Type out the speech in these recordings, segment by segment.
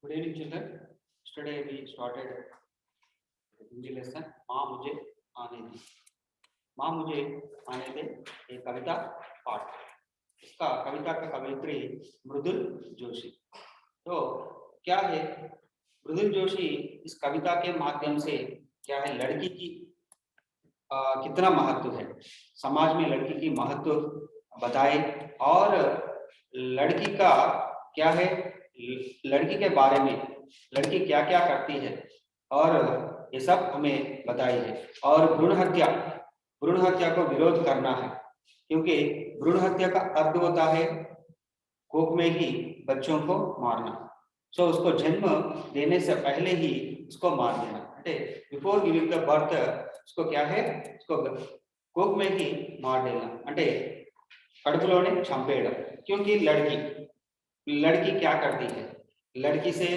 Good evening, children. Yesterday we started Hindi lesson. माँ मुझे आने दे, माँ मुझे आने दे, एक कविता पाठ। इसका कविता का कवयित्री मृदुल जोशी। तो क्या है मृदुल जोशी इस कविता के माध्यम से क्या है लड़की की कितना महत्व है, समाज में लड़की की महत्व बताए और लड़की का क्या है, लड़की के बारे में लड़की क्या क्या करती है और ये सब हमें बताई है। और भ्रूण हत्या को विरोध करना है, क्योंकि भ्रूण हत्या का अर्थ होता है कोख में ही बच्चों को मारना। सो उसको जन्म देने से पहले ही उसको मार देना, बिफोर गिविंग द बर्थ उसको क्या है, उसको कोख में ही मार देना, అంటే కడుపులోనే చంపేయడం। क्योंकि लड़की क्या करती है, लड़की से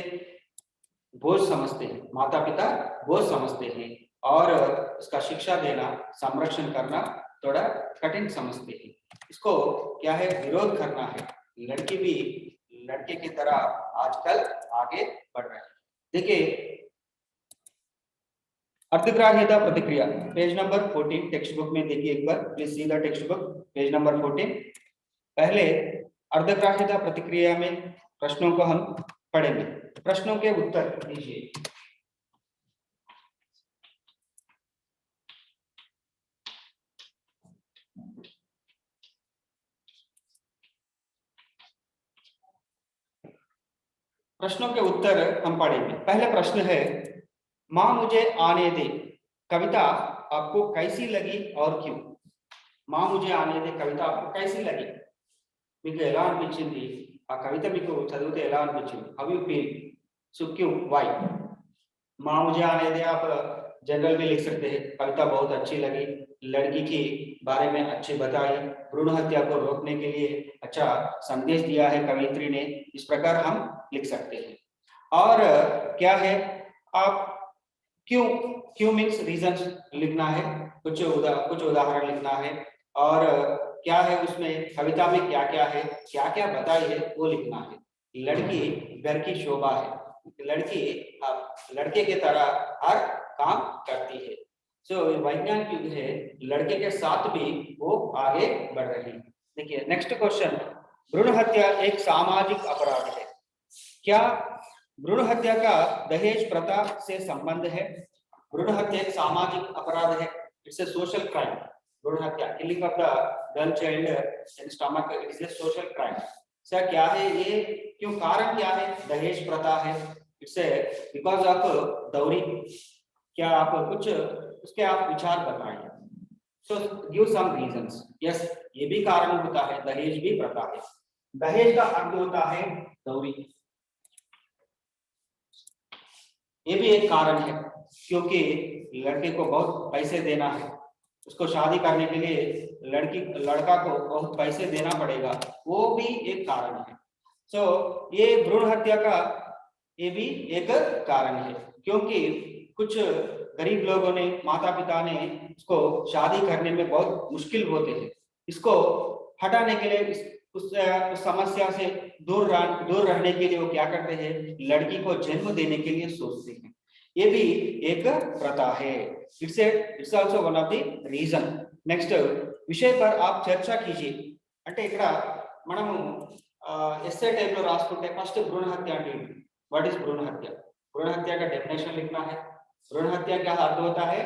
बोझ समझते हैं, माता पिता बोझ समझते हैं और उसका शिक्षा देना, संरक्षण करना थोड़ा कठिन समझते हैं। इसको क्या है विरोध करना है। लड़की भी लड़के की तरह आजकल आगे बढ़ रही है। देखिए अर्धग्राह्यता प्रतिक्रिया, पेज नंबर 14 टेक्स्ट बुक में देखिए एक बार, please see the textbook, page number 14। पहले अर्धग्राह्यता प्रतिक्रिया में प्रश्नों को हम पढ़ेंगे, प्रश्नों के उत्तर दीजिए। प्रश्नों के उत्तर हम पढ़ेंगे। पहला प्रश्न है, माँ मुझे आने दे कविता आपको कैसी लगी और क्यों? माँ मुझे आने दे कविता आपको कैसी लगी, మీకు ఎలా అనిపించింది, ఆ కవిత మీకు చదివితే ఎలా అనిపించింది, హౌ యు ఫీల్, సో क्यों, व्हाई? माँ मुझे आने दे आप जनरल में लिख सकते हैं, कविता बहुत अच्छी लगी, लड़की के बारे में अच्छी बताई, भ्रूण हत्या को रोकने के लिए अच्छा संदेश दिया है कवयित्री ने, इस प्रकार हम लिख सकते हैं। और क्या है, आप क्यों मीन्स रीजन लिखना है, कुछ उदाहरण लिखना है और क्या है उसमें कविता में क्या क्या है, क्या क्या बताई है वो लिखना है। लड़की घर की शोभा है, लड़की लड़के के तरह हर काम करती है। सो वैज्ञानिक युग है, लड़के के साथ भी वो आगे बढ़ रही है। देखिए नेक्स्ट क्वेश्चन, भ्रूण हत्या एक सामाजिक अपराध है, क्या भ्रूण हत्या का दहेज प्रथा से संबंध है? भ्रूण हत्या एक सामाजिक अपराध है, इट्स ए सोशल क्राइम। भ्रूण हत्या, killing of the girl child in stomach, it is a social crime. Sir क्या है ये, क्यों, कारण क्या है? दहेज प्रथा है, इट्स ए बिकॉज ऑफ दौरी। क्या आप कुछ उसके आप विचार बताइए, so give some reasons. Yes, ये भी कारण होता है, दहेज भी प्रथा है। दहेज का अर्थ होता है दौरी, ये भी एक कारण है, क्योंकि लड़के को बहुत पैसे देना है, उसको शादी करने के लिए लड़का को बहुत पैसे देना पड़ेगा, वो भी एक कारण है। सो ये भ्रूण हत्या का ये भी एक कारण है, क्योंकि कुछ गरीब लोगों ने, माता पिता ने उसको शादी करने में बहुत मुश्किल होते हैं, इसको हटाने के लिए, उस समस्या से दूर रहने के लिए वो क्या करते हैं, लड़की को जन्म देने के लिए सोचते हैं, ये भी एक प्रथा है। It's also one of the reason. Next विषय पर आप चर्चा कीजिए, అంటే ఇక్కడ మనము एस्से टाइप లో రాసుకుంటే फर्स्ट भ्रूण हत्या అంటే ఏంటి, व्हाट इज भ्रूण हत्या? भ्रूण हत्या का डेफिनेशन लिखना है। भ्रूण हत्या का अर्थ होता है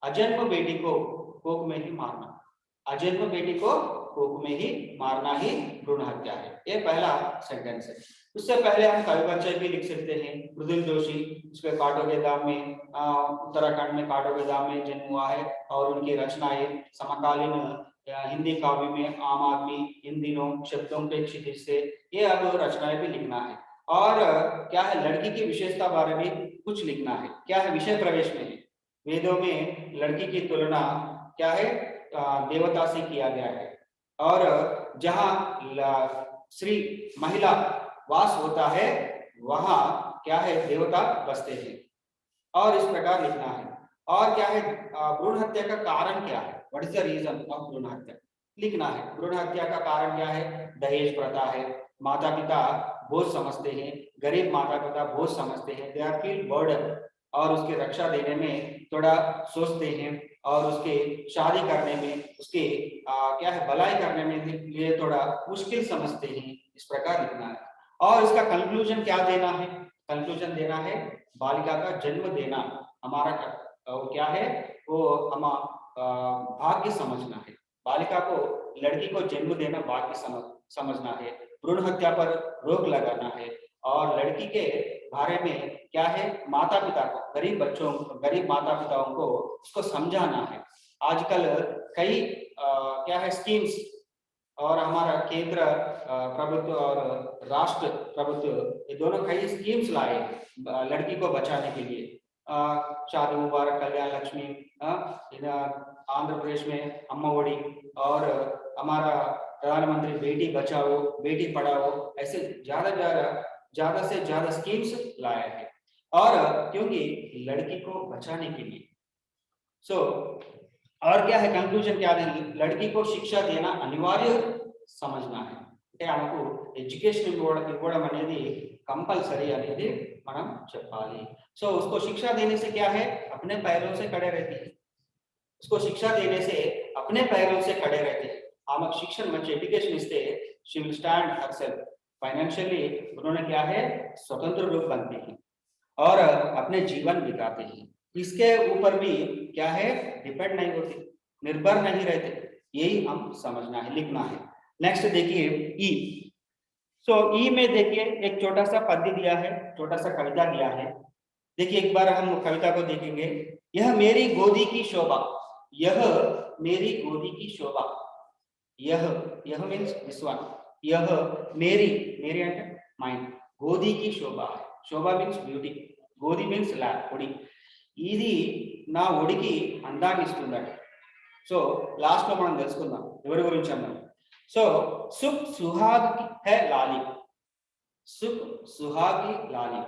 अजन्म बेटी को कोख में ही मारना, अजन्म बेटी को कोख में ही मारना ही भ्रूण हत्या है, ये पहला सेंटेंस है। उससे पहले हम कवि परिचय भी लिख सकते हैं, मृदुल जोशी, उसके कांटों के दाम में, उत्तराखंड में कांटों के दाम में जन्म हुआ है और उनकी रचनाएं समकालीन हिंदी काव्य में आम आदमी, इन दिनों, शब्दों के क्षितिज से, ये अब रचनाएं भी लिखना है। और क्या है, लड़की की विशेषता बारे में कुछ लिखना है। क्या है, विषय प्रवेश में है, वेदों में लड़की की तुलना क्या है, देवता से किया गया है, और जहाँ श्री महिला वास होता है वहां क्या है, देवता बसते हैं, और इस प्रकार लिखना है। और क्या है, भ्रूण हत्या का कारण क्या है, what is the reason of भ्रूण हत्या, लिखना है। भ्रूण हत्या का कारण क्या है, दहेज प्रथा है, माता पिता बोझ समझते हैं, गरीब माता पिता बोझ समझते हैं, दे आर फील बर्डन, और उसकी रक्षा देने में थोड़ा सोचते हैं, और उसके शादी करने में, उसके क्या है भलाई करने में लिए थोड़ा मुश्किल समझते हैं। इस प्रकार लिखना है। और इसका कंक्लूजन क्या देना है? कंक्लूजन देना है बालिका का जन्म देना हमारा क्या है, वो हम भाग्य समझना है। बालिका को, लड़की को जन्म देना भाग्य समझना है। भ्रूण हत्या पर रोक लगाना है। और लड़की के बारे में क्या है, माता पिता को, गरीब बच्चों, गरीब माता पिताओं को उसको समझाना है। आजकल कई क्या है स्कीम्स, और हमारा केंद्र प्रभुत्व और राष्ट्र प्रभुत्व, ये दोनों कई स्कीम्स लाए लड़की को बचाने के लिए। शादी मुबारक, कल्याण लक्ष्मी, आंध्र प्रदेश में अम्मा ओडी, और हमारा प्रधानमंत्री बेटी बचाओ बेटी पढ़ाओ, ऐसे ज्यादा से ज्यादा स्कीम्स लाया है। और क्योंकि लड़की को बचाने के लिए और क्या है कंक्लूजन क्या देंगे, लड़की को शिक्षा देना अनिवार्य समझना है। అంటే ఆమెకు ఎడ్యుకేషన్ ఇవ్వడం అనేది कंपलसरी అనేది మనం చెప్పాలి। सो उसको शिक्षा देने से क्या है, अपने पैरों से खड़े रहती है। उसको शिक्षा देने से अपने पैरों से खड़े रहते हैं। आमक शिक्षण मंच एजुकेशन इस्ते she will stand herself financially, उन्होंने क्या है स्वतंत्र रूप बनते हैं और अपने जीवन बिताते हैं। इसके ऊपर भी क्या है डिपेंड नहीं होते, निर्भर नहीं रहते। यही हम समझना है, लिखना है। नेक्स्ट देखिए ई। ई में देखिए एक छोटा सा पद्य दिया है, छोटा सा कविता दिया है। देखिए एक बार हम कविता को देखेंगे। यह मेरी गोदी की शोभा, यह मेरी गोदी की शोभा, यह मीन्स दिस वन, यह मेरी, मेरी అంటే మైండ్, गोदी की शोभा है। शोभा मीन्स ब्यूटी, गोदी मीन्स ల్యాప్, ఒడి। ఇది నా ఒడికి అందాన్ని ఇస్తుందట। సో లాస్ట్ లో మనం తెలుసుకుందాం ఎవరి గురించి అన్నాం। సో సుఖ్ సుహాగ్ है లాలి, సుఖ్ సుహాగి లాలి,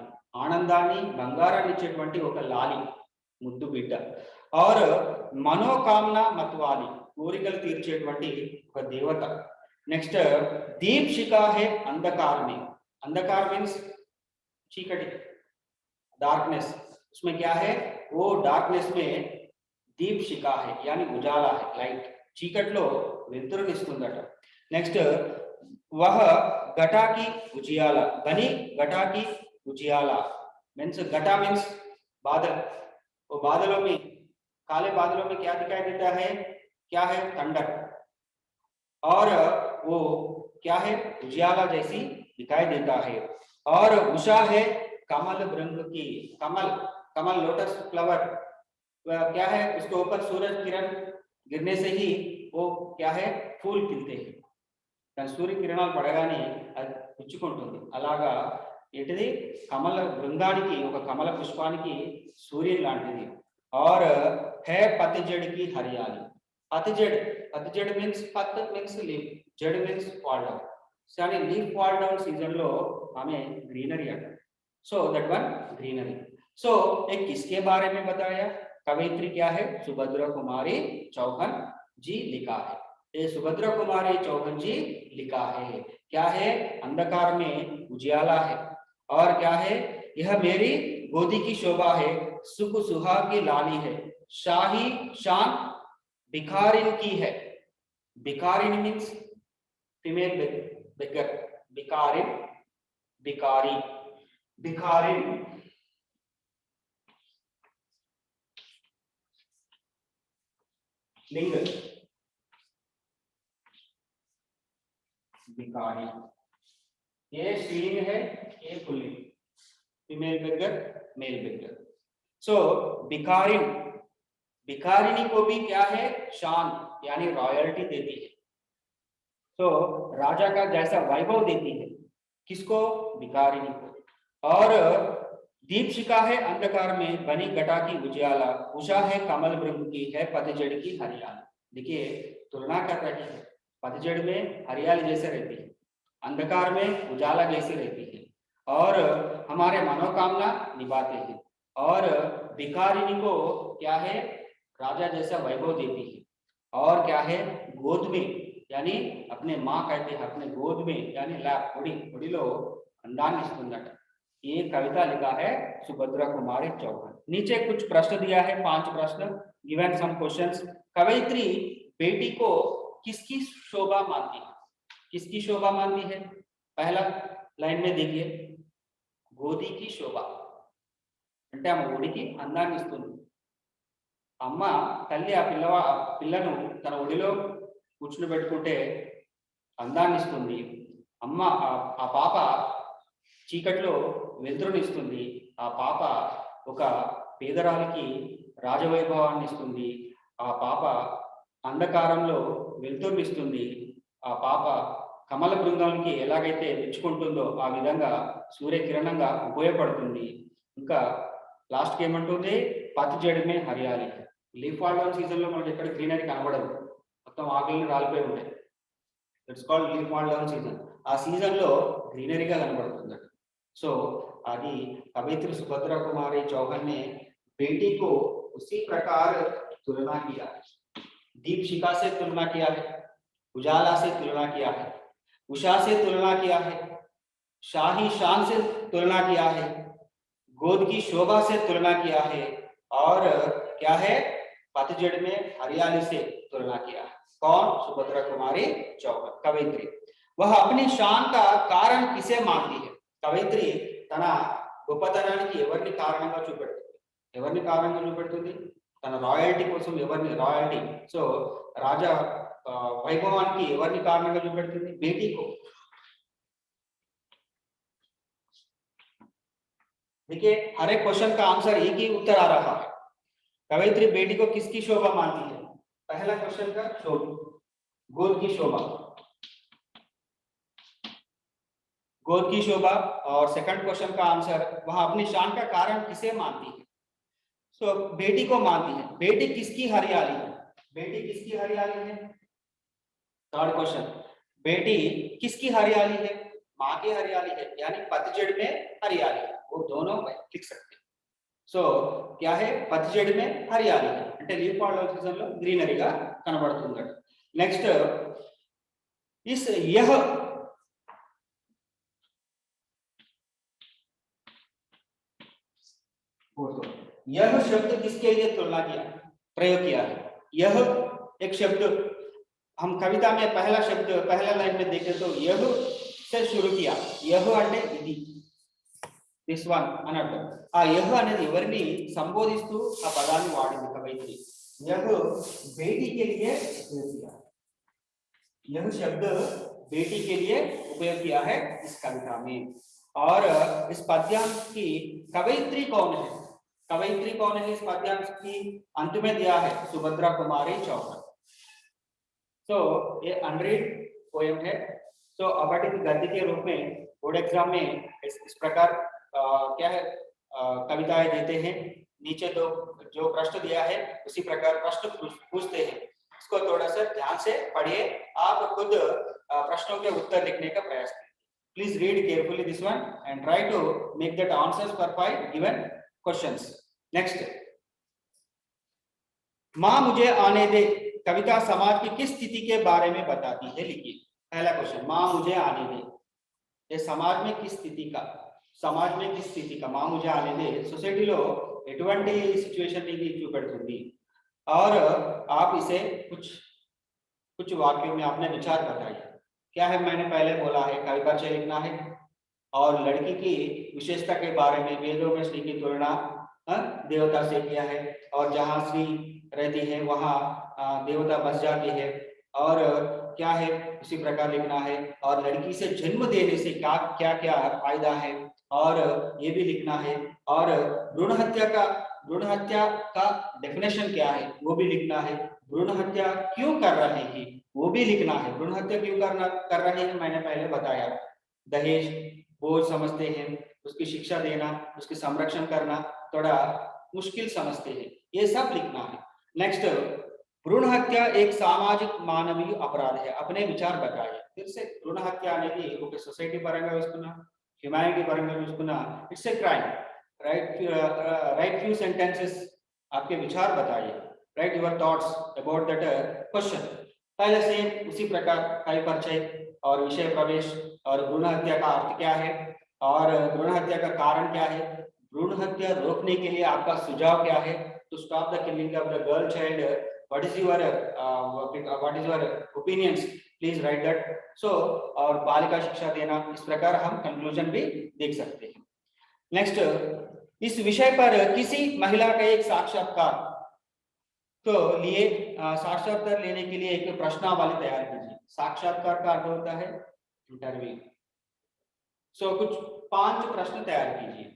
ఆనందాన్ని బంగారాన్ని ఇచ్చేటువంటి ఒక లాలి, ముద్దు బిడ్డ। और మనోకామన మత్వాలి, కోరికలు తీర్చేటువంటి ఒక దేవత। నెక్స్ట్ దీప్ శిఖా है अंधकार में, अंधकार मीन्स चीकटी, डार्कनेस। उसमें क्या है, वो डार्कनेस में दीप शिखा है यानी उजाला है, लाइट। चीकట్లో వెలుతురునిస్తుందట। नेक्स्ट वह घटा की उजियाला बनी, घटा की उजियाला मीन्स, घटा मीन्स बादल। वो बादलों में, काले बादलों में क्या दिखाई देता है, क्या है थंडर, और वो क्या है उजियाला जैसी दिखाई देता है। और उषा है कमल भृंग की, कमल, कमल लोटस फ्लावर, क्या है उसके ऊपर सूरज किरण गिरने से ही वो क्या है फूल खिलते हैं। सूर्य किरणाలు పడగానే అది పుచ్చుకుంటుంది। అలాగా ఏంటిది కమల బృందానికి, ఒక కమల పుష్పానికి సూర్యుని లాంటిది। और है पतझड़ की हरियाली, पतझड़, पतझड़ मीन्स पत मीन्स लीफ, जड़ मीन्स फॉल डाउन, यानी लीफ फॉल डाउन सीजन लो हमें ग्रीनरी आता। So that one greenery. सो एक किसके बारे में बताया, कवयित्री क्या है, सुभद्रा कुमारी चौहान जी लिखा है। ये सुभद्रा कुमारी चौहान जी लिखा है। क्या है, अंधकार में उजियाला है। और क्या है, यह मेरी गोदी की शोभा है, सुख सुहाग की लाली है, शाही शान भिखारिन की है। भिखारिन मीन्स फीमेल बेगर, भिखारिन, भिखारी, भिखारिन। लिंग भिखारी, ये स्त्रीलिंग है, ये पुल्लिंग, फीमेल बेगर, मेल बेगर। सो भिखारिन, भिखारिनी को भी क्या है शान यानी रॉयल्टी देती है। तो राजा का जैसा वैभव देती है, किसको, भिखारिनी को। और दीप शिखा है अंधकार में बनी घटा की उजियाला, उषा है कमल भृंग की है पतझड़ की हरियाली। देखिए तुलना कर रही है, पतझड़ में हरियाली जैसे रहती है, अंधकार में उजाला जैसी रहती है, और हमारे मनोकामना निभाते हैं। और भिखारिनी को क्या है राजा जैसा वैभव देती है। और क्या है गोद में यानी अपने माँ कहते हैं अपने गोद में यानी लैप ఒడిలో अंदान इस्तुंदट। ये कविता लिखा है सुभद्रा कुमारी चौहान। नीचे कुछ प्रश्न दिया है, 5 प्रश्न, गिवन सम क्वेश्चंस। कवयित्री बेटी को किसकी शोभा मानती है? किसकी शोभा मानती है? पहला लाइन में देखिए, गोदी की शोभा అంటే ఆమె ఒడికి అందాన్ని ఇస్తుంది. అమ్మ తల్లి పిల్లను తన ఒడిలో కూర్చునిపెట్టుకుంటే అందాన్ని ఇస్తుంది. అమ్మ ఆ పాప చీకట్లో వెలుతురునిస్తుంది. ఆ పాప ఒక పేదరాలికి రాజవైభవాన్ని ఇస్తుంది. ఆ పాప అంధకారంలో వెలుతురునిస్తుంది. ఆ పాప కమల బృందానికి ఎలాగైతే మెచ్చుకుంటుందో ఆ విధంగా సూర్యకిరణంగా ఉపయోగపడుతుంది. ఇంకా లాస్ట్‌కి ఏమంటుంది, పత్తిజడిమే హరియాలి. లీఫ్ ఫాల్ డౌన్ సీజన్‌లో మనకి ఎక్కడ గ్రీనరీ కనబడదు. మొత్తం ఆకులన్నీ రాలిపోయి ఉంటాయి. It's called leaf fall down season. ఆ సీజన్‌లో గ్రీనరీగా కనబడుతుంది. సో आदि कवयित्री सुभद्रा कुमारी चौहान ने बेटी को उसी प्रकार तुलना किया है। दीपशिखा से तुलना किया है, उजाला से तुलना किया है, उषा से तुलना किया है, शाही शान से तुलना किया है, गोद की शोभा से तुलना किया है और क्या है, पतझड़ में हरियाली से तुलना किया है। कौन? सुभद्रा कुमारी चौहान कवयित्री। वह अपनी शान का कारण किसे मानती है? कवयित्री తన గొప్పతనానికి ఎవరిని కారణంగా చూపెడుతుంది? ఎవరిని కారణంగా చూపెడుతుంది? తన రాయల్టీ కోసం ఎవరిని రాయల్టీ, సో రాజా వైభవానికి ఎవరిని కారణంగా చూపెడుతుంది? బేటీको। देखिए हर एक क्वेश्चन का आंसर एक ही उत्तर आ रहा है। कवयित्री बेटी को किसकी शोभा मानती है? पहला क्वेश्चन का शोभा, गोद की शोभा, गोद की शोभा। और सेकंड क्वेश्चन का आंसर, वह अपनी शान का कारण किसे मानती है? सो बेटी को मानती है। बेटी किसकी हरियाली है? बेटी किसकी हरियाली है? थर्ड क्वेश्चन, बेटी किसकी हरियाली है? माँ की हरियाली है, यानी पतझड़ में हरियाली है, वो दोनों लिख सकते हैं। सो क्या है, पतझड़ में हरियाली है అంటే లీఫ్ ఫాల్ డౌన్ సీజన్ లో గ్రీనరీగా కనబడుతుంది. నెక్స్ట్ इस यह यह शब्द किसके लिए तुलना किया, प्रयोग किया है? यह एक शब्द हम कविता में पहला शब्द पहला लाइन में देखें तो यह से शुरू किया. यह అంటే ఇది, దిస్ వన్ అన్నట్టు. ఆ యహ్ అనేది ఎవరిని సంబోధిస్తూ ఆ పదాన్ని వాడింది కవయిత్రి. यह बेटी के लिए उपयोग किया, यह शब्द बेटी के लिए उपयोग किया है इस कविता में. और इस पद्यांश की कवयित्री कौन है? कवयित्री कौन है इस पद्यांश की? अंत में दिया है सुभद्रा कुमारी चौहान. सो ये अनरीड पोएम है. सो अपठित गद्य के रूप में बोर्ड एग्जाम में इस प्रकार क्या है कविताएं देते हैं. नीचे तो जो प्रश्न दिया है उसी प्रकार प्रश्न पूछते हैं. इसको थोड़ा सा ध्यान से पढ़िए, आप खुद प्रश्नों के उत्तर लिखने का प्रयास करें. Please read carefully this one and try to make that answers for 5 given questions. Next, माँ मुझे आने दे कविता समाज की किस स्थिति के बारे में बताती है? लिखिए. पहला क्वेश्चन, माँ मुझे आने दे, ये समाज में किस स्थिति का, समाज में किस स्थिति का माँ मुझे आने दे सोसाइटीలో ఎటువంటి సిచువేషన్ ని చూపెడుతుంది? और आप इसे कुछ वाक्यों में आपने विचार बताइए. क्या है, मैंने पहले बोला है कवि परिचय लिखना है और लड़की की विशेषता के बारे में वेदों में श्री की तुलना देवता से किया है और जहाँ श्री रहती है वहाँ देवता बस जाती है. और क्या है उसी प्रकार लिखना है. और लड़की से जन्म देने से क्या क्या क्या फायदा है और ये भी लिखना है. और भ्रूण हत्या का डेफिनेशन क्या है वो भी लिखना है. भ्रूण हत्या क्यों कर रहे हैं वो भी लिखना है. भ्रूण हत्या क्यों कर रहे हैं मैंने पहले बताया. दहेज बोझ समझते हैं, उसकी शिक्षा देना, उसकी संरक्षण करना थोड़ा मुश्किल समझते हैं, ये सब लिखना है. नेक्स्ट, भ्रूण हत्या एक सामाजिक मानवीय अपराध है. अपने विचार बताइए. फिर से भ्रूण हत्या అనేది ఒక సొసైటీ పరంగా చూసుకున్నా, హ్యుమానిటీ పరంగా చూసుకున్నా, it's a crime. Right few sentences आपके विचार बताइए. Right your thoughts about that question. पहले से उसी प्रकार कई परिचय और विषय प्रवेश और भ्रूण हत्या का अर्थ क्या है और भ्रूण हत्या का कारण क्या है, भ्रूण हत्या रोकने के लिए आपका सुझाव क्या है, to stop the killing of the girl child, what is your opinions, please write that. So और बालिका शिक्षा देना, इस प्रकार हम कंक्लूजन भी देख सकते हैं। नेक्स्ट, इस विषय पर किसी महिला का एक साक्षात्कार तो लिए साक्षात्कार लेने के लिए एक प्रश्नावली तैयार कीजिए। साक्षात्कार का अर्थ होता है इंटरव्यू। सो कुछ 5 प्रश्न तैयार कीजिए,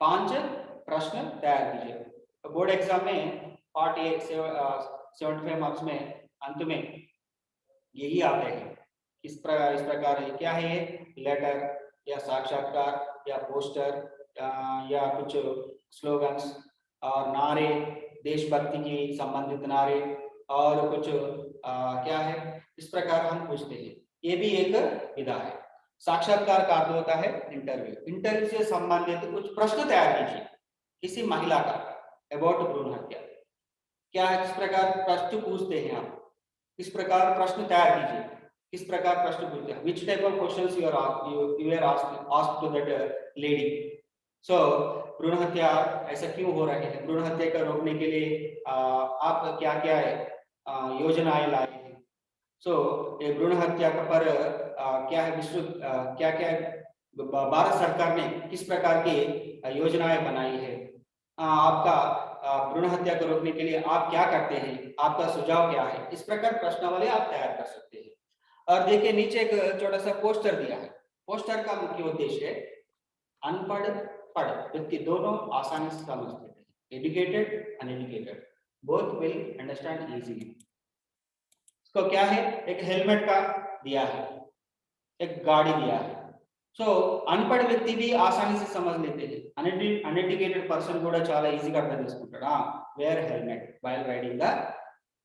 5 प्रश्न तैयार कीजिए। बोर्ड एग्जाम में पार्ट 75 मार्क्स में अंत में यही आते हैं। इस प्रकार है, क्या है ये, लेटर या साक्षात्कार या पोस्टर या कुछ स्लोगन्स और नारे, देशभक्ति की संबंधित नारे और कुछ क्या है, इस प्रकार हम पूछते हैं। ये भी एक विधा है। साक्षात्कार का अर्थ होता है इंटरव्यू। इंटरव्यू से संबंधित कुछ प्रश्न तैयार कीजिए किसी महिला का अबाउट भ्रूण हत्या, क्या है, किस प्रकार प्रश्न पूछते हैं आप, किस प्रकार प्रश्न तैयार कीजिए, किस प्रकार प्रश्न पूछते हैं, which type of questions you are asked to that lady। सो भ्रूण हत्या ऐसा क्यों हो रहे हैं, भ्रूण हत्या को रोकने के लिए आप क्या क्या है योजनाएं लाए हैं। सो ये भ्रूण हत्या पर क्या है विश्व क्या क्या भारत सरकार ने किस प्रकार की योजनाएं बनाई है, आपका भ्रूण हत्या को रोकने के लिए आप क्या करते हैं, आपका सुझाव क्या है, इस प्रकार प्रश्नावली आप तैयार कर सकते हैं। और देखिए नीचे एक छोटा सा पोस्टर दिया है। पोस्टर का मुख्य उद्देश्य है अनपढ़ पढ़ व्यक्ति दोनों आसानी से समझ सकते हैं, educated uneducated both will understand easily. इसको क्या है, एक हेलमेट का दिया है, एक गाड़ी दिया है। सो अनपढ़ व्यक्ति भी आसानी से समझ लेते हैं, अनएजुकेटेड पर्सन కూడా చాలా ఈజీగా అర్థం చేసుకుంటాడు। Wear helmet while riding the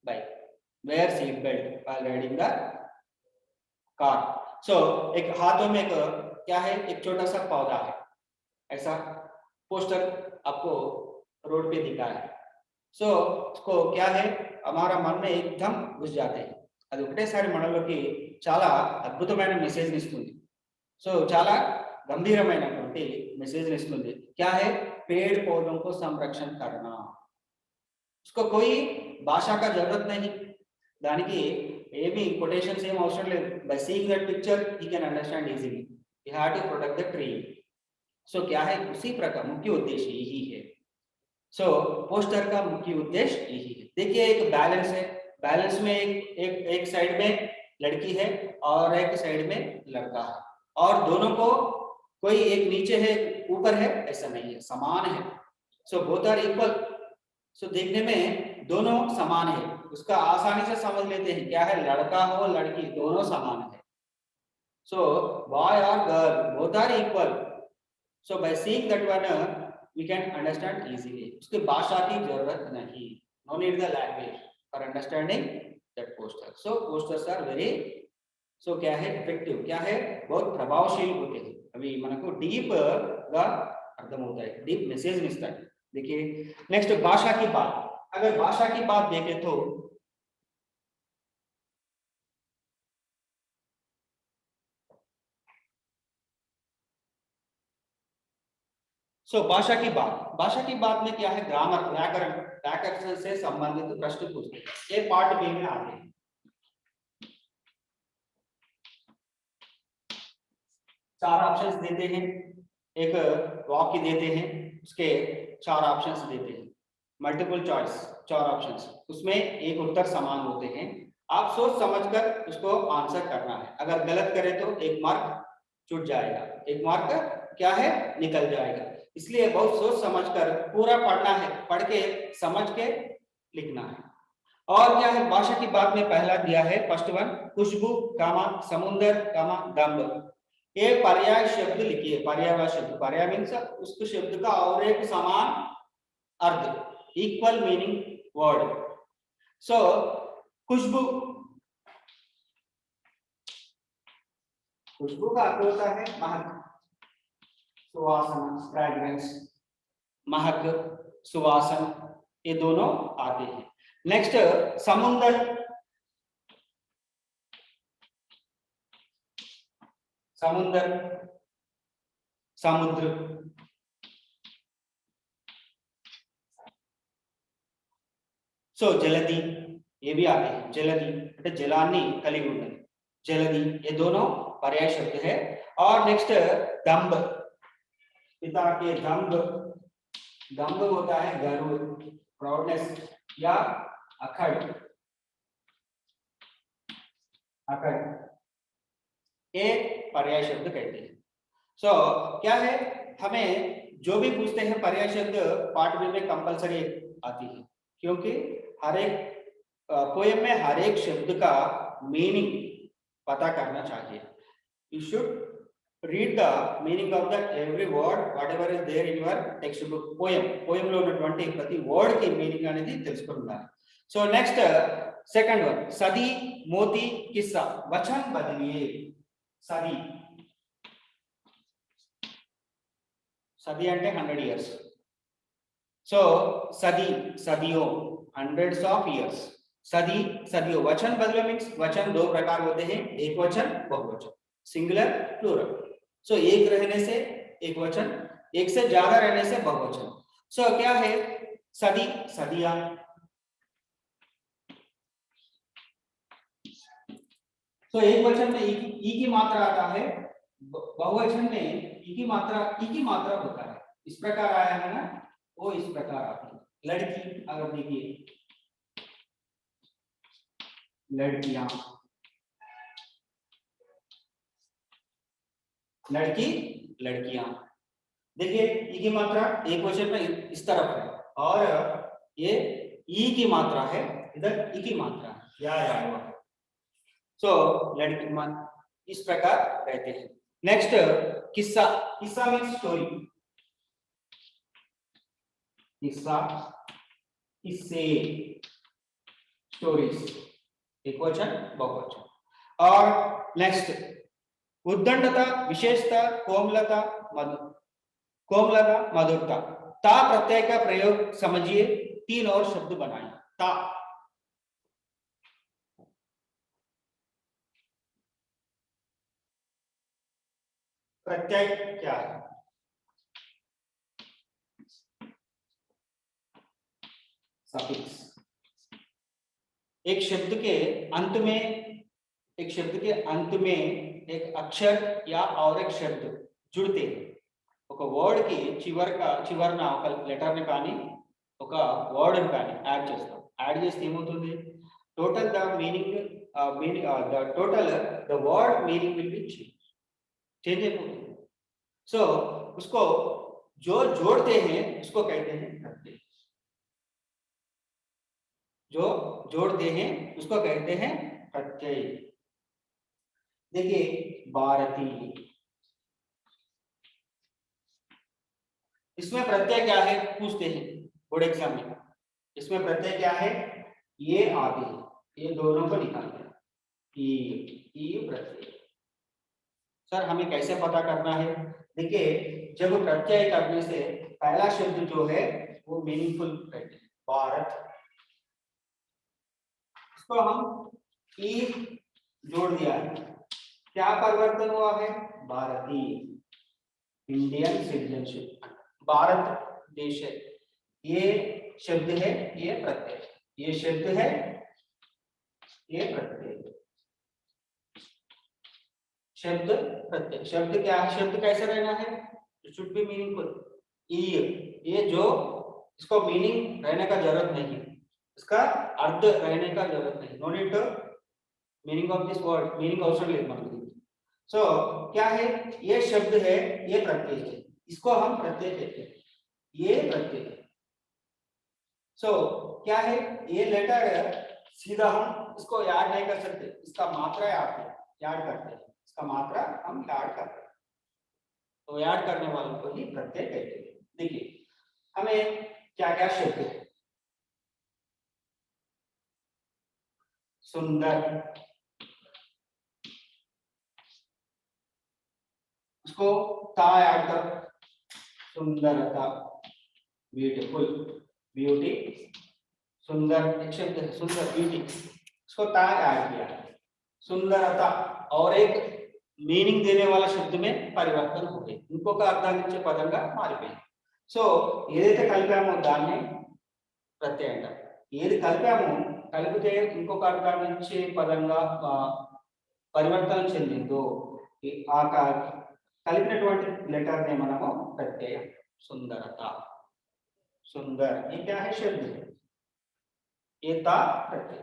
bike, wear seat belt while riding the car. So एक हाथों में एक क्या है, एक छोटा सा पौधा है, ऐसा पोस्टर आपको रोड पे दिखा है। सो उसको क्या है, हमारा मन में एकदम घुस जाते हैं, అది ఒకటేసారి మనలోకి చాలా అద్భుతమైన మెసేజ్ ఇస్తుంది। సో చాలా గంభీరమైనటువంటి మెసేజ్ ఇస్తుంది। क्या है, पेड़ पौधों को संरक्षण करना। उसको कोई భాష का जरूरत नहीं, దానికి ఏమి కొటేషన్స్ ఏం అవసరం లేదు। by seeing that picture he can understand easily, he had to protect the tree। सो क्या है, उसी प्रकार मुख्य उद्देश्य यही है। सो पोस्टर का मुख्य उद्देश्य यही है। देखिए एक बैलेंस है, बैलेंस में एक साइड में लड़की है और एक साइड में लड़का है, और दोनों को कोई एक नीचे है ऊपर है ऐसा नहीं है, समान है। So both are equal. So देखने में दोनों समान है, उसका आसानी से समझ लेते हैं, क्या है, लड़का हो लड़की दोनों समान है। सो बॉय और girl both are equal. So by seeing that one we can understand easily। उसके भाषा की जरूरत नहीं, no need the language for understanding that poster। so posters are very so क्या है, effective, क्या है, बहुत प्रभावशील होते हैं। अभी మనకు डीप గా అర్థం అవుతాయి, डीप मैसेज ఇస్తాయి। देखिए नेक्स्ट भाषा की बात, अगर भाषा की बात देखें तो सो भाषा की बात में क्या है, ग्रामर व्याकरण, व्याकरण से संबंधित प्रश्न पूछते हैं, ये पार्ट बी में आते हैं। चार ऑप्शंस देते हैं, एक वाक्य देते हैं, उसके 4 ऑप्शंस देते हैं, मल्टीपल चॉइस 4 ऑप्शंस, उसमें एक उत्तर समान होते हैं। आप सोच समझकर उसको आंसर करना है, अगर गलत करें तो 1 मार्क छूट जाएगा, 1 मार्क क्या है, निकल जाएगा। इसलिए बहुत सोच समझकर पूरा पढ़ना है, पढ़ के समझ के लिखना है। और क्या है, भाषा की बात में पहला दिया है फर्स्ट वन, खुशबू कामा समुंदर कामा दम्ब। ये पर्याय शब्द लिखिए, पर्यायवाची शब्द, पर्याय मीन्स उस शब्द का और एक समान अर्थ, इक्वल मीनिंग वर्ड। सो खुशबू, खुशबू का अर्थ होता है महक, सुवासन, फ्रेग्रेंस, महक, सुवासन, ये दोनों आते हैं। नेक्स्ट समुंदर, समुद्र, समुद्र। सो जलधि, ये भी आते हैं, जलधि అంటే జలాన్ని కలిగి ఉన్నది, जलधि, ये दोनों पर्याय शब्द है। और नेक्स्ट दंभ, पिता के दंभ, दंभ होता है गर्व, प्राउडनेस या अखड़, अखड़, ये पर्याय शब्द कहते हैं। सो क्या है, हमें जो भी पूछते हैं पर्याय शब्द पार्ट बी में कंपलसरी आती है, क्योंकि हर एक पोएम में हर एक शब्द का मीनिंग पता करना चाहिए। You should read the meaning of the every word whatever is there in your textbook poem లో ఉన్నటువంటి ప్రతి వర్డ్ కి మీనింగ్ అనేది తెలుసుకుందాం। So next second one, సది Moti కిస్సా, వచన్ బదలిए, సది, సది అంటే 100 years, సో సది, सदियों, hundreds of years, सदी, सदियों। वचन बदले मीन्स वचन दो प्रकार होते हैं, एक वचन, बहुवचन, सिंगुलर, प्लूरल। सो एक रहने से एक वचन, एक से ज्यादा रहने से बहुवचन। सो क्या है, सदी, सदियां, तो एक वचन में ई की मात्रा आता है, बहुवचन में ई की मात्रा होता है। इस प्रकार आया है ना, वो इस प्रकार आती है। लड़की, अगर देखिए लड़कियां, लड़की, लड़कियां। देखिए ई की मात्रा एक वचन में इस तरफ है, और ये ई की मात्रा है, इधर ई की मात्रा या हुआ है। सो लड़की इस प्रकार रहते हैं। नेक्स्ट किस्सा, किस्सा मीन्स स्टोरी, किस्सा, किस्से, स्टोरीज, एक वचन, बहुवचन। और नेक्स्ट उद्दंडता, विशेषता, कोमलता, कोमलता, मधुरता। ता प्रत्यय का प्रयोग समझिए, 3 और शब्द बनाए। ता, प्रत्यय क्या है, सफिक्स। एक शब्द के अंत में, एक शब्द के अंत में एक अक्षर या और एक शब्द जुड़ते हैं। ఒక వర్డ్ కి చివరన ఒక లెటర్ ని కానీ ఒక వర్డ్ ని కానీ యాడ్ చేస్తాం, యాడ్ చేస్తే ఏమవుతుంది, total the meaning the word meaning will be change అయిపోతుంది। सो उसको जो जोड़ते हैं उसको कहते हैं प्रत्यय, जो जोड़ते हैं उसको कहते हैं प्रत्यय। देखिए भारती, इसमें प्रत्यय क्या है पूछते हैं बोर्ड एग्जाम में, इसमें प्रत्यय क्या है, ये आते हैं, ये दोनों को निकालना है, ई प्रत्यय। सर हमें कैसे पता करना है, देखिए जब प्रत्यय करने से पहला शब्द जो है वो मीनिंगफुल रहते हैं, भारत, इसको हम ई जोड़ दिया है, क्या परिवर्तन हुआ है, भारतीय, इंडियन सिटीजनशिप, भारत देश है, ये शब्द है, ये प्रत्यय, ये शब्द है, ये प्रत्यय, शब्द प्रत्यय। शब्द क्या है, शब्द कैसे रहना है, इट शुड बी मीनिंगफुल। ये जो इसको मीनिंग रहने का जरूरत नहीं, इसका अर्थ रहने का जरूरत नहीं, no need to meaning of this word, meaning अवसर लेना। सो क्या है, ये शब्द है, ये प्रत्यय है, इसको हम प्रत्यय कहते हैं, ये प्रत्यय है। सो क्या है, ये लेटर सीधा हम इसको याद नहीं कर सकते, इसका मात्रा याद करते हैं, इसका मात्रा हम याद करते हैं, तो याद करने वालों को ही प्रत्यय कहते हैं। देखिए हमें क्या क्या शब्द है, सुंदर, उसको ता याद कर, सुंदरता, ब्यूटीफुल, ब्यूटी, सुंदर एक शब्द है, सुंदर, ब्यूटी, इसको ता याद किया, सुंदरता। और एक मीनिंग देने वाला शब्द में పరివర్తన అవుతాయి, ఇంకొక అర్థాన్ని ఇచ్చే పదంగా మారిపోయింది. సో ఏదైతే కలిపామో దాన్ని ప్రత్యయం అంటారు. ఏది కలిపామో కలిపితే ఇంకొక అర్థాన్ని ఇచ్చే పదంగా పరివర్తన చెందిందో ఆ కలిపినటువంటి లెటర్ నే మనము ప్రత్యయం. सुंदरता, सुंदर, ये क्या है शब्द, ये ता प्रत्यय.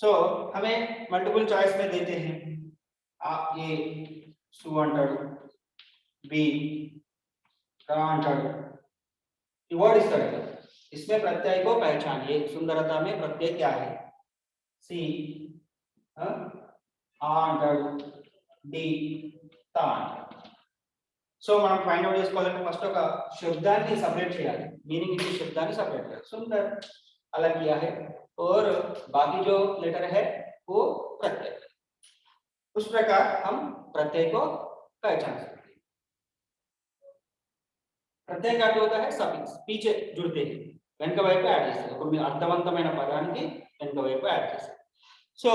सो हमें मल्टीपल चॉइस में देते हैं, आप ये सु अंटाడు, बी रा अंटाడు, ये वर्ड इस तरह का. इसमें प्रत्यय को पहचानिए. सुंदरता में प्रत्यय क्या है, सी आ अंटाడు, डी ता अंटाడు. సో మనం ఫైండ్ అవుట్ చేసుకోవాలంటే ఫస్ట్ ఒక శబ్దాన్ని సెపరేట్ చేయాలి, मीनिंग इस शब्दाన్ని सेपरेट చేయాలి. सुंदर अलग किया है और बाकी जो लेटर है वो प्रत्यय. उस प्रकार हम प्रत्यय को पहचान सकते हैं. प्रत्यय का होता है सफिक्स, पीछे जुड़ते हैं, వెనుక వైపు యాడ్ చేస్తారు. ఇప్పుడు మీరు అర్థవంతమైన పదానికి వెనుక వైపు యాడ్ చేస్తారు. సో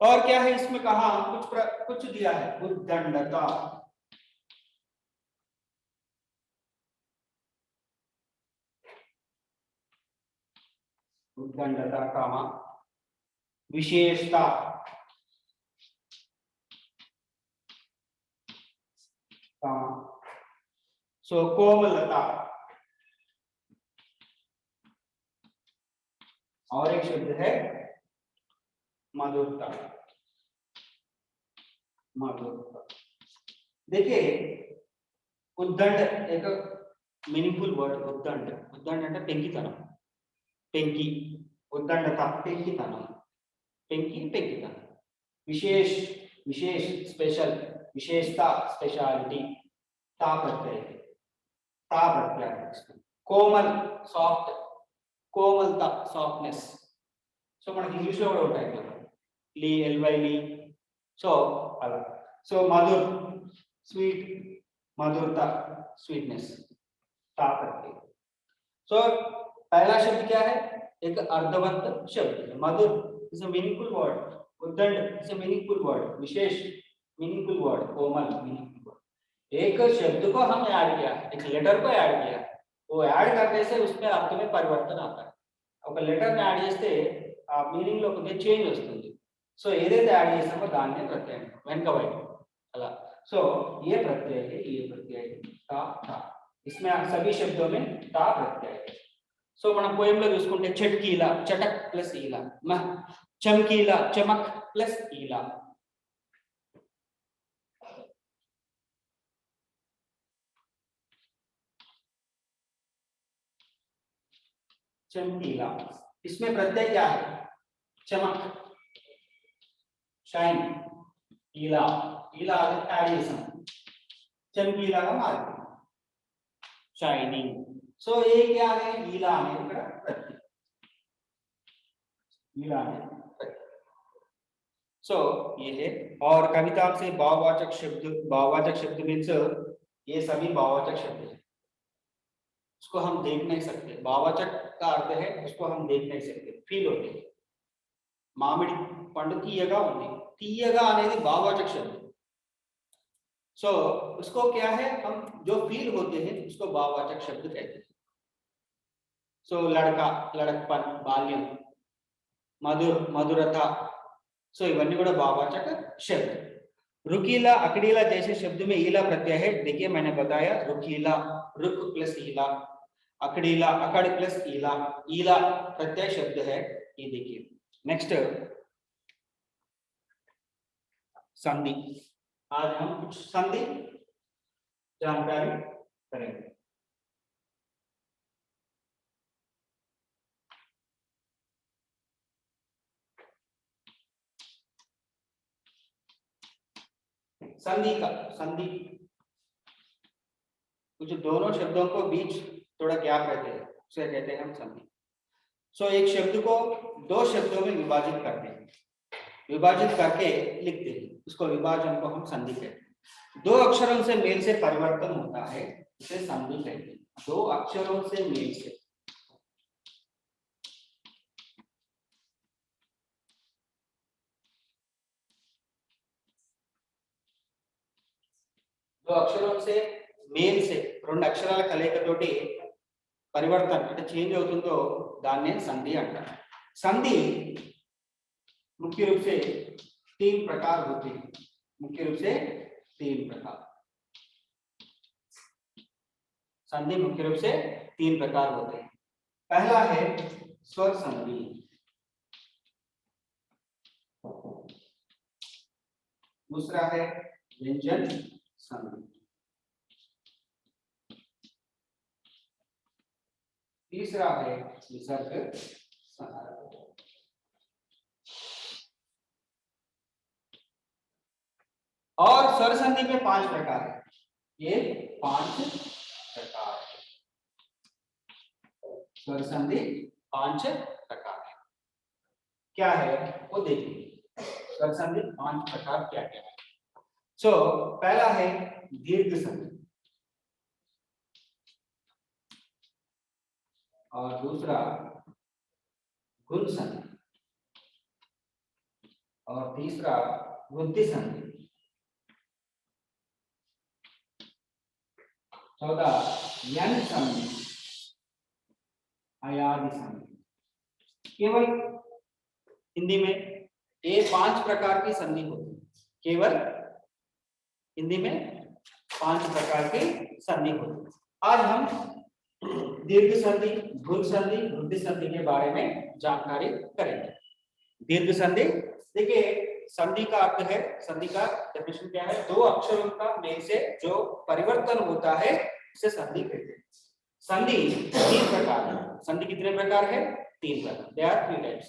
और क्या है इसमें कहा, कुछ दिया है, उद्दंडता, उद्दंडता कामा विशेषता, सो कोमलता, और एक शब्द है मधुरता. मधुरता देखिए उद्दंड एक मीनिंगफुल वर्ड. उद्दंड, उद्दंड అంటే పెంకితనం, పెంకి, उद्दंडता పెంకితనం, పెంకి పెంకితనం. विशेष, विशेष स्पेशल, विशेषता स्पेशलिटी, ता प्रत्यय, ता प्रत्यय. कोमल सॉफ्ट, कोमलता सॉफ्टनेस. సో మనకి ఇంగ్లీష్ లో కూడా ఉంటాయి కదా, లీ, ఎల్వై లీ. సో అలా. సో మధుర్ स्वीट, मधुरता स्वीटनेस, ता प्रत्यय. सो पहला शब्द क्या है, एक अर्धवंत शब्द है. मधुर इज अ मीनिंगफुल वर्ड, उद्दंड इज अ मीनिंगफुल वर्ड, विशेष मीनिंगफुल वर्ड, कोमल मीनिंगफुल वर्ड. एक शब्द को हम ऐड किया, एक लेटर को ऐड किया, वो ऐड करने से उसमें अर्थ में परिवर्तन आता है. ఒక లెటర్ ని యాడ్ చేస్తే ఆ మీనింగ్ లో కొంచెం చేంజ్ వస్తుంది. సో ఏదైతే యాడ్ చేసామో దాన్నే ప్రత్యయం వెనుక వైపు అలా. सो ये प्रत्यय है, ये प्रत्यय है, ता था. इसमें सभी शब्दों में ता प्रत्यय है. सो మనం పోయంలో చూసుకుంటే చట్కీలా, చటక్ ప్లస్ ఈలా, చమ్కీలా, చమక్ ప్లస్ ఈలా. चमकीला, इसमें प्रत्यय क्या है, चमक, शाइन, ईला, ईला एडिशन, चमकीला का मार्ग, शाइनिंग. सो ये क्या है, ईला ने प्रत्यय, ईला ने प्रत्यय. सो ये है. और कविता से भाववाचक शब्द, भाववाचक शब्द मीन्स ये सभी भाववाचक शब्द है, उसको हम देख नहीं सकते. भाववाचक का अर्थ है उसको हम देख नहीं सकते, फील होते हैं. మామిడి పండు తీయగా ఉంది, తీయగా అనేది భావవాचक शब्द. सो उसको क्या है, हम जो फील होते हैं उसको भाववाचक शब्द कहते हैं. सो लड़का, लड़कपन, बाल्यम, मधुर, मधुरता. सो इवన్నీ కూడా भाववाचक शब्द. रुकीला, अकड़ीला जैसे शब्द में ईला प्रत्यय है. देखिए मैंने बताया रुकीला, रुक प्लस ईला, अकड़ीला, अकड़ प्लस ईला, ईला प्रत्यय शब्द है. ये देखिए. नेक्स्ट संधि. आज हम कुछ संधि जानकारी करेंगे. संधि का, संधि कुछ दोनों शब्दों को बीच थोड़ा गैप रहते हैं, उसे कहते हैं हम संधि. सो एक शब्द को दो शब्दों में विभाजित करते हैं, विभाजित करके लिखते हैं, उसको विभाजन को हम संधि कहते हैं. दो अक्षरों से मेल से परिवर्तन होता है, उसे संधि कहते हैं. दो अक्षरों से मेल से, दो అక్షరం से మేల్ से రెండు అక్షరాల కలయికతోటి పరివర్తన అంటే చేంజ్ అవుతుందో దాన్నే సంధి అంటారు. संधि मुख्य रूप से 3 प्रकार होते हैं. मुख्य रूप से 3 प्रकार. संधि मुख्य रूप से 3 प्रकार होते हैं. पहला है स्वर संधि. दूसरा है व्यंजन संधि. तीसरा है विसर्ग संधि. और स्वर संधि में 5 प्रकार है. ये 5 प्रकार है. स्वर संधि 5 प्रकार है. क्या है वो देखिए. स्वर संधि 5 प्रकार क्या क्या है. सो पहला है दीर्घ संधि और दूसरा गुण संधि और तीसरा वृद्धि संधि. चौथा यन संधि, अयादि संधि. केवल हिंदी में ये 5 प्रकार की संधि होती है. केवल हिंदी में 5 प्रकार की संधि होती है. आज हम दीर्घ संधि, गुण संधि, वृद्धि संधि के बारे में जानकारी करेंगे. दीर्घ संधि देखिए, संधि का अर्थ है, संधि का डेफिनेशन क्या है, दो अक्षरों का मेल से जो परिवर्तन होता है उसे संधि कहते हैं. संधि 3 प्रकार है. संधि कितने प्रकार है? 3 प्रकार. They are 3 types.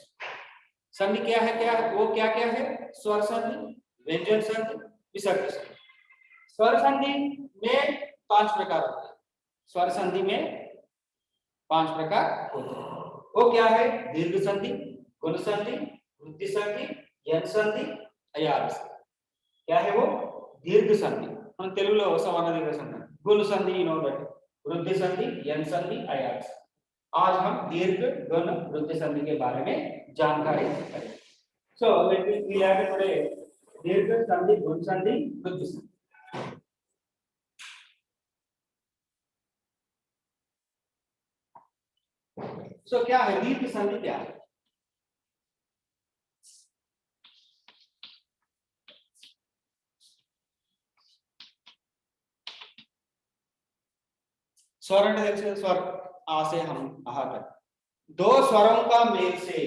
संधि क्या है, क्या वो क्या क्या है? स्वर संधि, व्यंजन संधि, विसर्ग संधि. स्वर संधि में 5 प्रकार होते हैं. स्वर संधि में 5 प्रकार होते हैं. वो क्या है? दीर्घ संधि, गुण संधि, वृद्धि संधि, यन संधि, अयादि संधि. क्या है वो? दीर्घ संधि. हम తెలుగులో సవర్ణ దీర్ఘ సంధి, गुण संधि, you know that, वृद्धि संधि, यन संधि, अयादि संधि. आज हम दीर्घ, गुण, वृद्धि संधि के बारे में जानकारी करेंगे. So let me clear today दीर्घ संधि, गुण संधि, वृद्धि संधि. सो क्या है दीर्घ संधि? क्या है? स्वर అంటే स्वर आ से हम आहा तक दो स्वरों का मेल से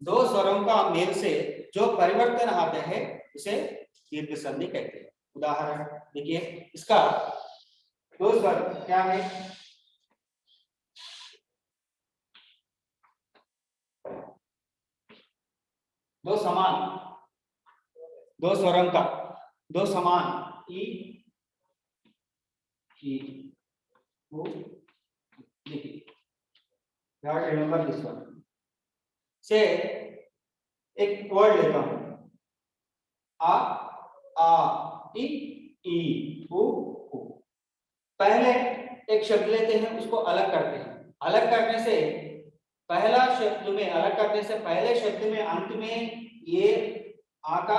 दो स्वरों का मेल से जो परिवर्तन आते हैं उसे दीर्घ संधि कहते हैं. उदाहरण देखिए, इसका दो स्वर क्या है? दो समान, दो स्वरों का, दो समान ई वो. देखिए, रिमेंबर दिस वन. से एक वर्ड लेता हूं, आ आ ई उ उ. पहले एक शब्द लेते हैं, उसको अलग करते हैं. अलग करने से पहला शब्द में, अलग करने से पहले शब्द में अंत में ये आ का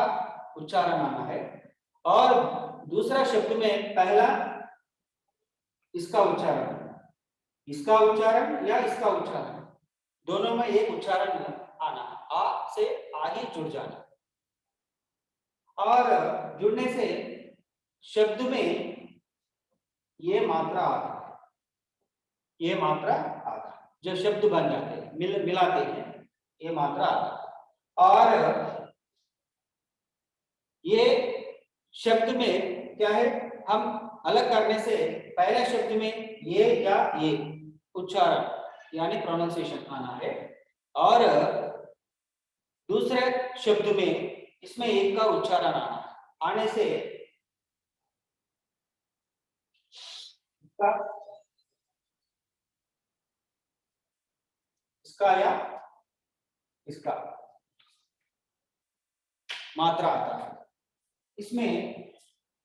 उच्चारण आना है और दूसरा शब्द में पहला इसका उच्चारण, इसका उच्चारण या इसका उच्चारण, दोनों में एक उच्चारण आना. आ से आ ही जुड़ जाना. और जुड़ने से शब्द में ये मात्रा आता है, ये मात्रा आता है. जो शब्द बन जाते हैं, मिलाते हैं, ये मात्रा आता है. और ये शब्द में क्या है, हम अलग करने से पहले शब्द में ये या ये उच्चारण यानी प्रोनाउंसिएशन आना है और दूसरे शब्द में इसमें एक का उच्चारण आना है. आने से इसका या इसका मात्रा आता है. इसमें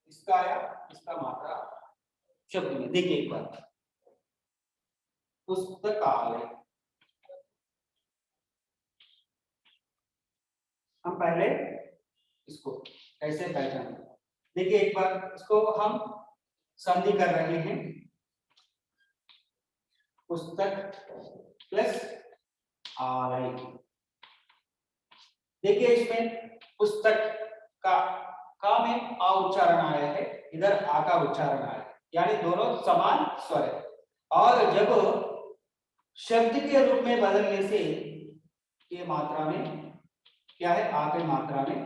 इसका या इसका मात्रा शब्द में. देखिए एक बार, पुस्तकालय, पहले इसको कैसे पहचान, देखिए एक बार इसको हम संधि कर रहे हैं, पुस्तक प्लस आलय। देखिए इसमें पुस्तक का में आ उच्चारण आया है, इधर आ का उच्चारण आया है, यानी दोनों समान स्वर है। और जब शब्द के रूप में बदलने से ये मात्रा में क्या है, आ की मात्रा में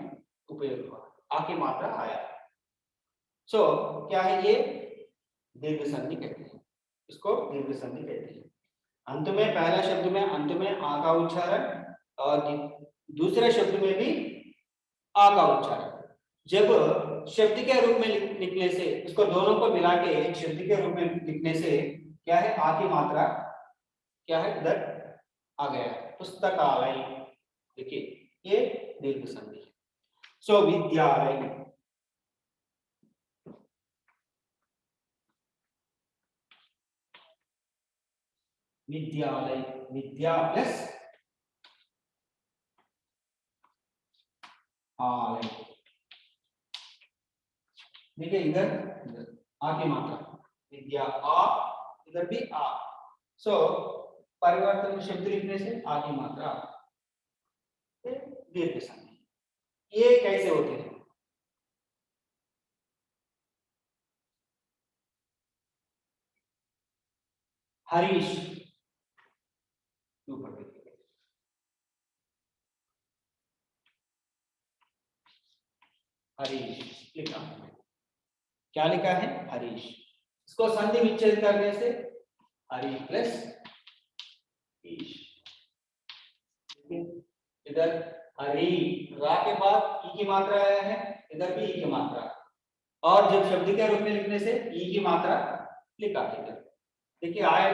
उपयोग हुआ, आ की मात्रा आया। सो क्या है ये, दीर्घ संधि कहते हैं, इसको दीर्घ संधि कहते हैं। अंत में पहला शब्द में अंत में आ का उच्चारण और दूसरे शब्द में भी आ का उच्चारण। जब शब्द के रूप में लिखने से, इसको दोनों को मिला के एक शब्द के रूप में लिखने से क्या है, आ की मात्रा क्या है इधर आ गया, पुस्तकालय। देखिए ये दीर्घ संधि है। सो विद्यालय, विद्यालय, विद्या प्लस आलय। देखिए इधर आ की मात्रा, विद्या आ, इधर भी आ। सो परिवर्तन शब्द लिखने से आ की मात्रा, दीर्घ संधि। ये कैसे होते हैं, हरीश, हरीश लिखा, क्या लिखा है, हरीश। इसको संधि विच्छेद करने से हरी प्लस ईश। इधर हरी, रा के बाद ई की मात्रा आया है, इधर भी ई की मात्रा, और जब शब्द के रूप में लिखने से ई की मात्रा लिखा है इधर। देखिए आए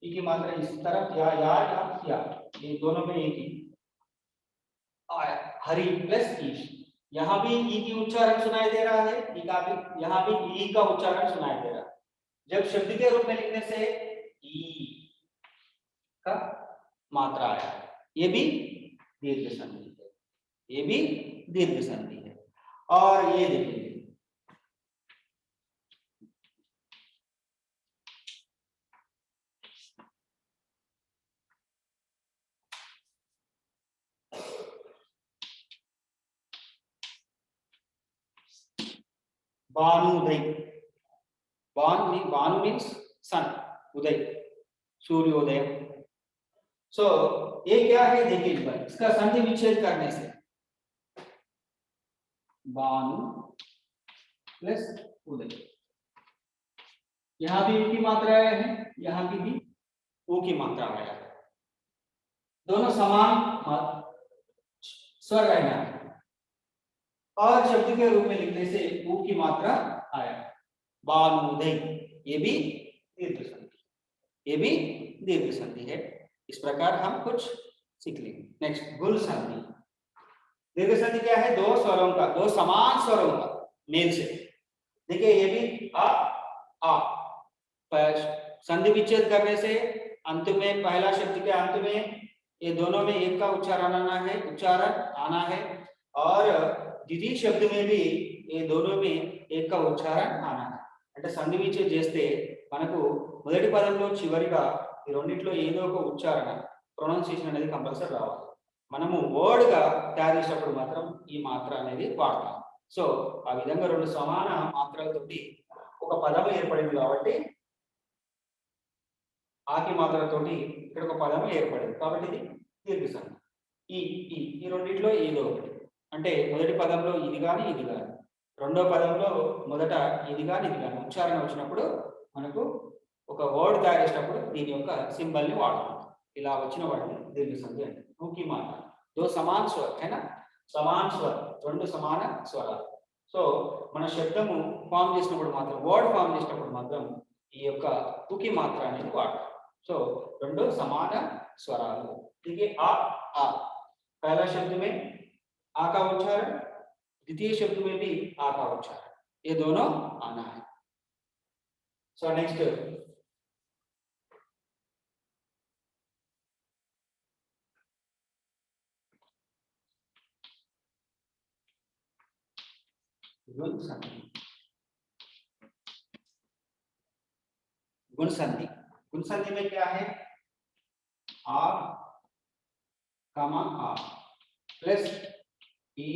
ई की मात्रा इस तरफ या ये दोनों में एक ही आया, हरी प्लस ईश। यहाँ भी ई की उच्चारण सुनाई दे रहा है, ई का भी, यहाँ भी ई का उच्चारण सुनाई दे रहा है। जब शब्द के रूप में लिखने से ई का मात्रा आया है, ये भी दीर्घ संधि है, ये भी दीर्घ संधि है। और ये देखिए भानुदय, भानु मीन्स सन, उदय सूर्योदय। सो ये क्या है, देखिए इस बार इसका संधि विच्छेद करने से भानु प्लस उदय, यहाँ भी ऊ की मात्रा आया है, यहाँ की भी ऊ की मात्रा आया है, दोनों समान स्वर रहना है। और शब्द के रूप में लिखने से ऊ की मात्रा आया, भानुदय, ये भी दीर्घ संधि, ये भी दीर्घ संधि है। इस प्रकार हम कुछ सीख लेंगे। नेक्स्ट गुल संधि। दीर्घ संधि क्या है, दो स्वरों का, दो समान स्वरों का मेल से। देखिए ये भी आ संधि विच्छेद करने से अंत में, पहला शब्द के अंत में ये दोनों में एक का उच्चारण आना है, और द्वितीय शब्द में भी ये दोनों में एक का उच्चारण आना है। అంటే సంధి విచ్ఛేదం చేస్తే మనకు మొదటి పదంలో చివరిగా ఈ రెండిట్లో ఏదో ఒక ఉచ్చారణ, ప్రొనౌన్సియేషన్ అనేది కంపల్సరీ రావాలి. మనము వర్డ్ గా తయారు చేసేటప్పుడు మాత్రం ఈ మాత్ర అనేది వాడతాం. సో ఆ విధంగా రెండు సమాన మాత్రలతోటి ఒక పదం ఏర్పడింది కాబట్టి ఆకి మాత్రతోటి ఇక్కడ ఒక పదం ఏర్పడింది కాబట్టి ఇది దీర్ఘ సంధి. ఈ రెండిట్లో ఏదో ఒకటి, అంటే మొదటి పదంలో ఇది గాని ఇది గాని, రెండో పదంలో మొదట ఇది గాని ఇది గాని ఉచ్చారణ వచ్చినప్పుడు మనకు ఒక వర్డ్ తయారు చేసేటప్పుడు దీని యొక్క సింబల్ ని వాడతాం. ఇలా వచ్చిన వాటిని దీర్ఘ సంధి అంటే. ఊకి మాత్ర దో సమాన స్వర है ना, సమాన స్వర, రెండు సమాన స్వరాలు. సో మన శబ్దము ఫామ్ చేసినప్పుడు మాత్రం, వర్డ్ ఫామ్ చేసినప్పుడు మాత్రం ఈ యొక్క ఊకి మాత్ర అనేది వాడతాం. సో రెండు సమాన स्वराలు. देखिए आ पहला शब्द में आ का उच्चारण, द्वितीय शब्द में भी आ का उच्चारण, ये दोनों आना है. सो नेक्स्ट गुण संधि। गुण संधि, गुण संधि में क्या है, आ कामा आ प्लस ई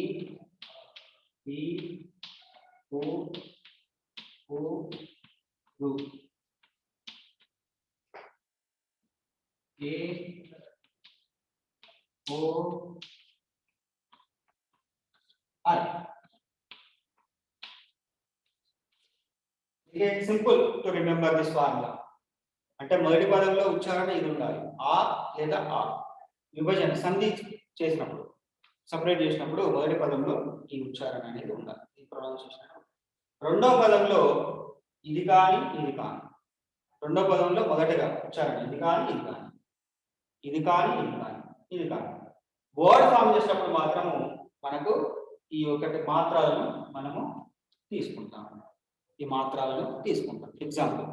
ओ रू A O R. Simple to remember this formula. అంటే మొదటి పదంలో ఉచ్చారణ ఇది ఉండాలి, ఆ లేదా ఆ. విభజన సంధి చేసినప్పుడు, సపరేట్ చేసినప్పుడు మొదటి పదంలో ఈ ఉచ్చారణ అనేది ఉండాలి, ఈ ప్రొనౌన్సియేషన్. రెండో పదంలో ఇది కానీ ఇది కానీ. రెండో పదంలో మొదటగా ఉచ్చారణ ఇది కానీ ఇది కానీ, ఇది కానీ ఇది కానీ, ఇది కానీ. వర్డ్ ఫామ్ చేసినప్పుడు మాత్రము మనకు ఈ ఒకటి మాత్రాలను మనము తీసుకుంటాము, ఈ మాత్రాలను తీసుకుంటాం. ఎగ్జాంపుల్,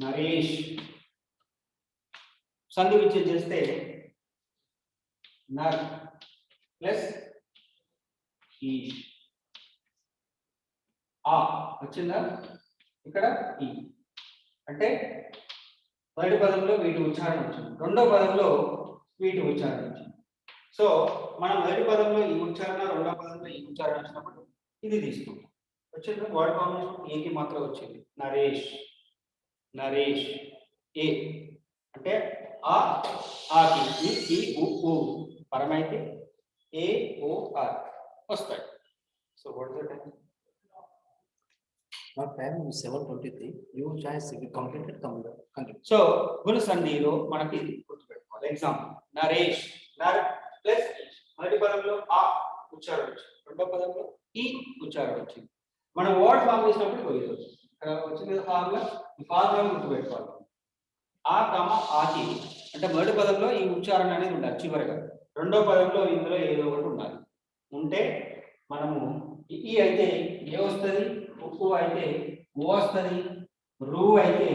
నరేష్ సంధి విచ్ఛేదం చేస్తే నర్ ప్లస్ ఈష్, ఆ వచ్చిందా ఇక్కడ ఈ. అంటే మొదటి పదంలో వీటి ఉచ్చారణ వచ్చింది, రెండో పదంలో వీటి ఉచ్చారణ వచ్చింది. సో మనం మొదటి పదంలో ఈ ఉచ్చారణ, రెండో పదంలో ఈ ఉచ్చారణ వచ్చినప్పుడు ఇది తీసుకుంటాం. వచ్చింది వర్డ్ కాంబినేషన్ ఏకి మాత్రం వచ్చింది, నరేష్ నరేష్. ఏ అంటే ఆ ఆకి, ఈ ఊ పరమైతే ఏ ఓ ఆర్ వస్తాయి. So what is the time? Now time is 7:23. You choice completed. Continue. So గుణ సంధిలో మనకి ఇది గుర్తుపెట్టుకోవాలి. ఎగ్జాంపుల్, నరేష్ నర్ ప్లస్ మొదటి పదంలో ఆ ఉచ్చారణ వచ్చింది, రెండో పదంలో ఈ ఉచ్చారణ వచ్చింది. మనం వర్డ్ ఫామ్ చేసినప్పుడు పోయేది ఇక్కడ వచ్చింది ఫార్ములా. ఈ ఫార్ములా గుర్తుపెట్టుకోవాలి. ఆ కామ ఆకి అంటే మొదటి పదంలో ఈ ఉచ్చారణ అనేది ఉండాలి చివరిగా, రెండో పదంలో ఇందులో ఏదో ఒకటి ఉండాలి. ఉంటే మనము ఈ అయితే ఏ వస్తుంది, ఉప్పు అయితే ఓ వస్తుంది, రూ అయితే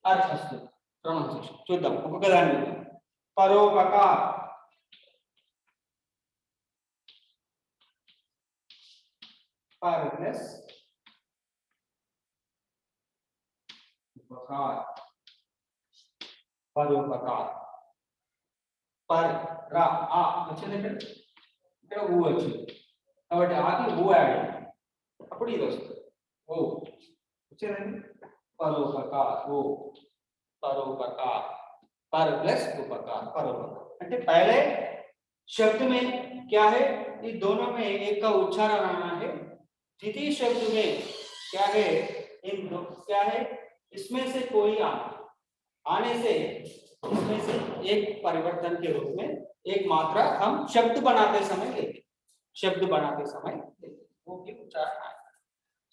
అర్ వస్తుంది. ప్రొనౌన్సియేషన్ చూద్దాం ఒక్కొక్క దాన్ని. పరోపకార్, पर प्लस उपकार, परोपकार. पर रा आ వచ్చింది ఇక్కడ ఊ వచ్చింది కాబట్టి ఆకి ఊ యాడ్ అయ్యింది, అప్పుడు ఇది వస్తుంది ఓ వచ్చిందండి. परोपकार ओ परोपकार, पर प्लस उपकार परोपकार. అంటే पहले शब्द में क्या है, ये दोनों में एक का उच्चारण आना है. द्वितीय शब्द में क्या है, इन दो क्या है, इसमें से कोई आने से इसमें से एक परिवर्तन के रूप में एक मात्रा हम शब्द बनाते समय लेते, शब्द बनाते समय लेते, वो भी उच्चारण है.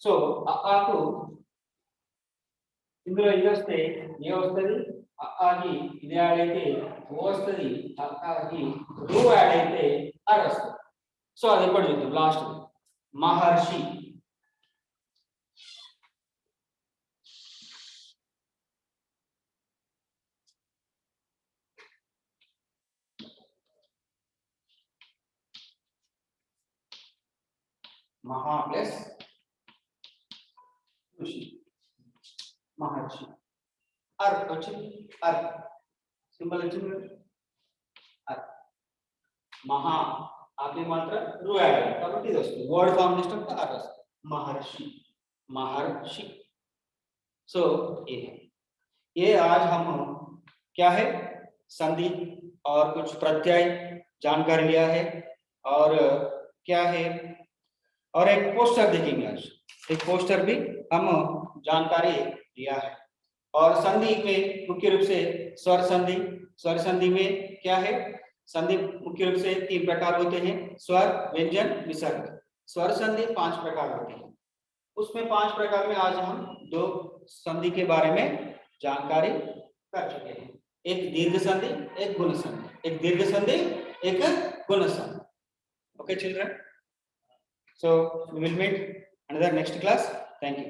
सो आपको ఇందులో ఇది వస్తే ఏ వస్తుంది, ఆకి ఇది యాడ్ అయితే ఓ వస్తుంది, ఆకి రూ యాడ్ అయితే ఆర్ వస్తుంది. సో అది ఇప్పుడు చూద్దాం లాస్ట్. महर्षि, महा प्लस ऋषि, महर्षि. अर्थ వచ్చింది, अर्थ సింబల్ వచ్చింది अर्थ. మహా ఆకి మాత్రం రూ యాడ్ కాబట్టి ఇది వస్తుంది, వర్డ్ ఫామ్ చేసినప్పుడు ఆర్ వస్తుంది. महर्षि महर्षि. सो ये आज हम क्या है संधि और कुछ प्रत्यय जानकारी लिया है, और क्या है और एक पोस्टर देखेंगे आज. एक पोस्टर भी हम जानकारी लिया है. और संधि में मुख्य रूप से स्वर संधि, स्वर संधि में क्या है, संधि मुख्य रूप से 3 प्रकार होते हैं, स्वर व्यंजन विसर्ग. स्वर संधि 5 प्रकार होती है, उसमें 5 प्रकार में आज हम 2 संधि के बारे में जानकारी कर चुके हैं. एक दीर्घ संधि, एक गुण संधि. एक दीर्घ संधि, एक गुण संधि. Okay children, so we will meet another next class. Thank you.